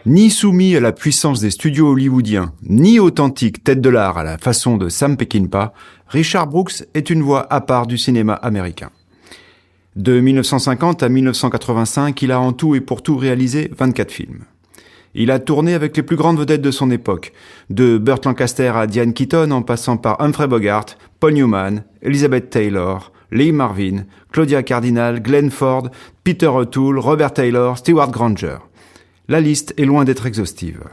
Ni soumis à la puissance des studios hollywoodiens, ni authentique tête de l'art à la façon de Sam Peckinpah, Richard Brooks est une voix à part du cinéma américain. De 1950 à 1985, il a en tout et pour tout réalisé 24 films. Il a tourné avec les plus grandes vedettes de son époque, de Burt Lancaster à Diane Keaton en passant par Humphrey Bogart, Paul Newman, Elizabeth Taylor, Lee Marvin, Claudia Cardinal, Glenn Ford, Peter O'Toole, Robert Taylor, Stewart Granger. La liste est loin d'être exhaustive.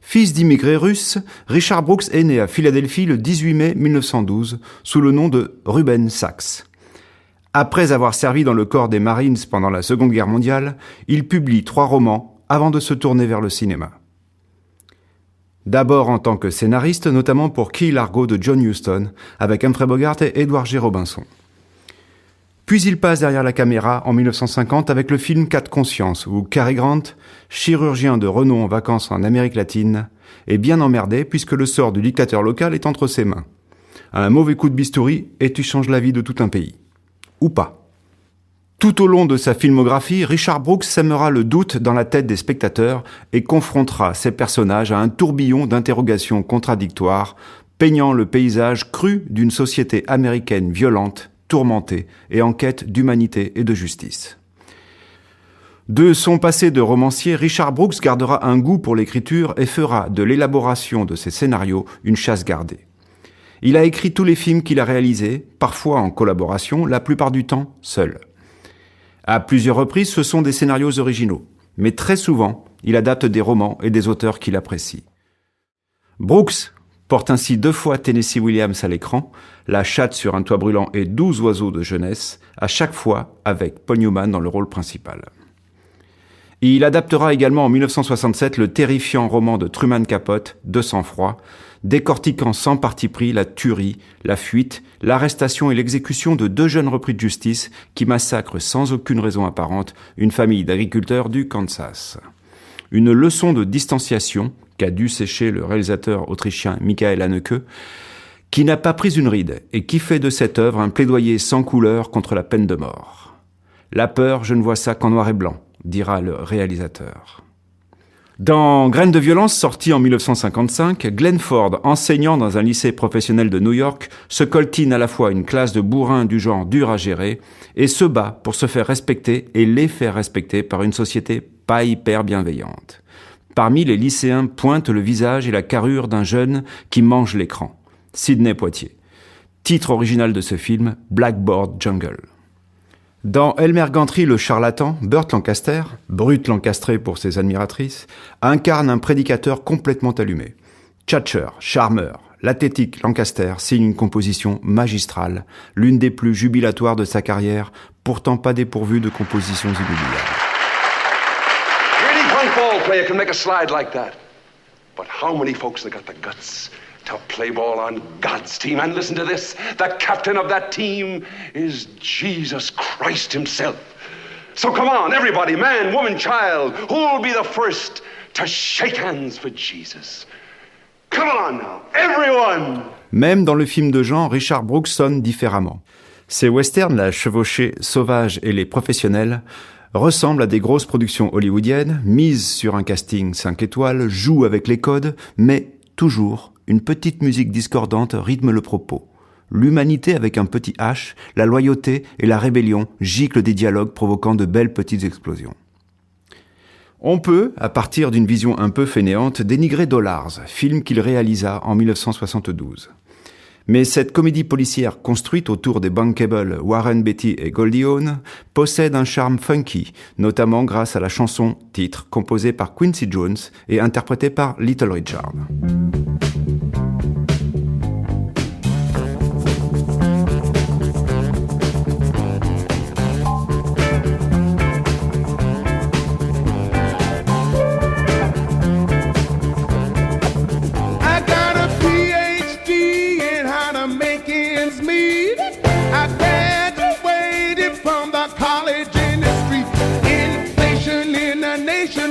Fils d'immigrés russes, Richard Brooks est né à Philadelphie le 18 mai 1912 sous le nom de Ruben Sachs. Après avoir servi dans le corps des Marines pendant la Seconde Guerre mondiale, il publie 3 romans avant de se tourner vers le cinéma. D'abord en tant que scénariste, notamment pour Key Largo de John Huston, avec Humphrey Bogart et Edward G. Robinson. Puis il passe derrière la caméra en 1950 avec le film Cas de conscience, où Cary Grant, chirurgien de renom en vacances en Amérique latine, est bien emmerdé puisque le sort du dictateur local est entre ses mains. Un mauvais coup de bistouri et tu changes la vie de tout un pays. Ou pas. Tout au long de sa filmographie, Richard Brooks sèmera le doute dans la tête des spectateurs et confrontera ses personnages à un tourbillon d'interrogations contradictoires, peignant le paysage cru d'une société américaine violente, tourmenté et en quête d'humanité et de justice. De son passé de romancier, Richard Brooks gardera un goût pour l'écriture et fera de l'élaboration de ses scénarios une chasse gardée. Il a écrit tous les films qu'il a réalisés, parfois en collaboration, la plupart du temps seul. À plusieurs reprises, ce sont des scénarios originaux, mais très souvent, il adapte des romans et des auteurs qu'il apprécie. Brooks porte ainsi 2 fois Tennessee Williams à l'écran, La chatte sur un toit brûlant et 12 oiseaux de jeunesse, à chaque fois avec Paul Newman dans le rôle principal. Il adaptera également en 1967 le terrifiant roman de Truman Capote, De sang-froid, décortiquant sans parti pris la tuerie, la fuite, l'arrestation et l'exécution de 2 jeunes repris de justice qui massacrent sans aucune raison apparente une famille d'agriculteurs du Kansas. Une leçon de distanciation qu'a dû sécher le réalisateur autrichien Michael Haneke, qui n'a pas pris une ride et qui fait de cette œuvre un plaidoyer sans couleur contre la peine de mort. La peur, je ne vois ça qu'en noir et blanc, dira le réalisateur. Dans Graines de violence, sorti en 1955, Glenn Ford, enseignant dans un lycée professionnel de New York, se coltine à la fois une classe de bourrins du genre dur à gérer et se bat pour se faire respecter et les faire respecter par une société pas hyper bienveillante. Parmi les lycéens pointe le visage et la carrure d'un jeune qui mange l'écran. Sidney Poitier. Titre original de ce film, Blackboard Jungle. Dans Elmer Gantry le charlatan, Burt Lancaster, brute lancastré pour ses admiratrices, incarne un prédicateur complètement allumé. Tchatcher, charmeur, l'athétique Lancaster signe une composition magistrale, l'une des plus jubilatoires de sa carrière, pourtant pas dépourvue de compositions inoubliables. Really great ball player can make a slide like that. But how many folks have got the guts to play ball on God's team? And listen to this, the captain of that team is Jesus Christ himself. So come on, everybody, man, woman, child, who'll be the first to shake hands for Jesus? Come on now, everyone! Même dans le film de genre, Richard Brooks sonne différemment. Ses westerns, La chevauchée sauvage et Les professionnels, ressemblent à des grosses productions hollywoodiennes, mises sur un casting 5 étoiles, jouent avec les codes, mais toujours une petite musique discordante rythme le propos. L'humanité avec un petit H, la loyauté et la rébellion giclent des dialogues provoquant de belles petites explosions. On peut, à partir d'une vision un peu fainéante, dénigrer Dollars, film qu'il réalisa en 1972. Mais cette comédie policière construite autour des bankable Warren Beatty et Goldie Hawn possède un charme funky, notamment grâce à la chanson titre composée par Quincy Jones et interprétée par Little Richard.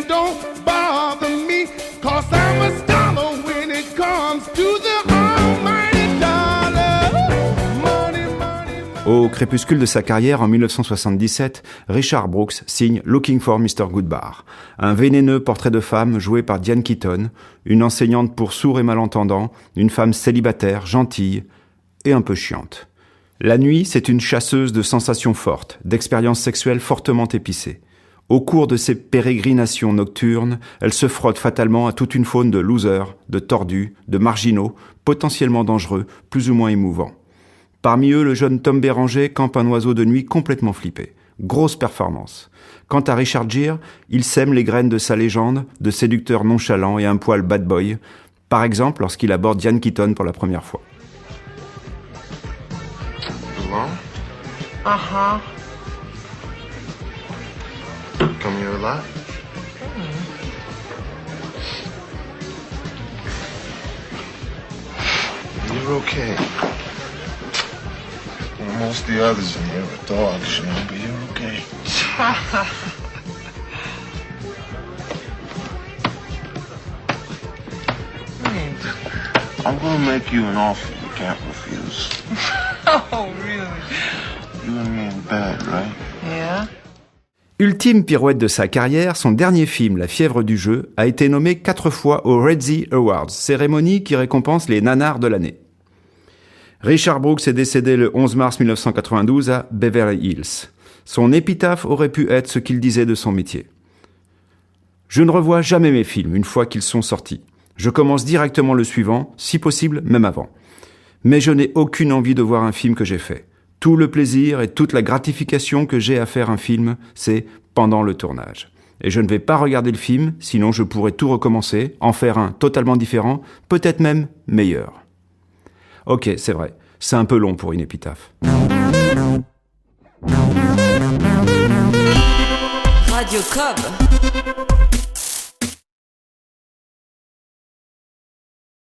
Don't bother me, 'cause I'm a scholar when it comes Au crépuscule de sa carrière en 1977, Richard Brooks signe Looking for Mr. Goodbar, un vénéneux portrait de femme joué par Diane Keaton, une enseignante pour sourds et malentendants, une femme célibataire, gentille et un peu chiante. La nuit, c'est une chasseuse de sensations fortes, d'expériences sexuelles fortement épicées. Au cours de ses pérégrinations nocturnes, elle se frotte fatalement à toute une faune de losers, de tordus, de marginaux, potentiellement dangereux, plus ou moins émouvants. Parmi eux, le jeune Tom Béranger campe un oiseau de nuit complètement flippé. Grosse performance. Quant à Richard Gere, il sème les graines de sa légende, de séducteur nonchalant et un poil bad boy, par exemple lorsqu'il aborde Diane Keaton pour la première fois. Alone? Uh-huh. Come here a lot? You're okay. Well, most of the others in here are dogs, but you're okay. I'm gonna make you an offer you can't refuse. Oh, really? You and me in bed, right? Yeah? Ultime pirouette de sa carrière, son dernier film, La fièvre du jeu, a été nommé 4 fois aux Razzie Awards, cérémonie qui récompense les nanars de l'année. Richard Brooks est décédé le 11 mars 1992 à Beverly Hills. Son épitaphe aurait pu être ce qu'il disait de son métier. « Je ne revois jamais mes films une fois qu'ils sont sortis. Je commence directement le suivant, si possible même avant. Mais je n'ai aucune envie de voir un film que j'ai fait. Tout le plaisir et toute la gratification que j'ai à faire un film, c'est pendant le tournage. Et je ne vais pas regarder le film, sinon je pourrais tout recommencer, en faire un totalement différent, peut-être même meilleur. » Ok, c'est vrai, c'est un peu long pour une épitaphe. Radio Cob.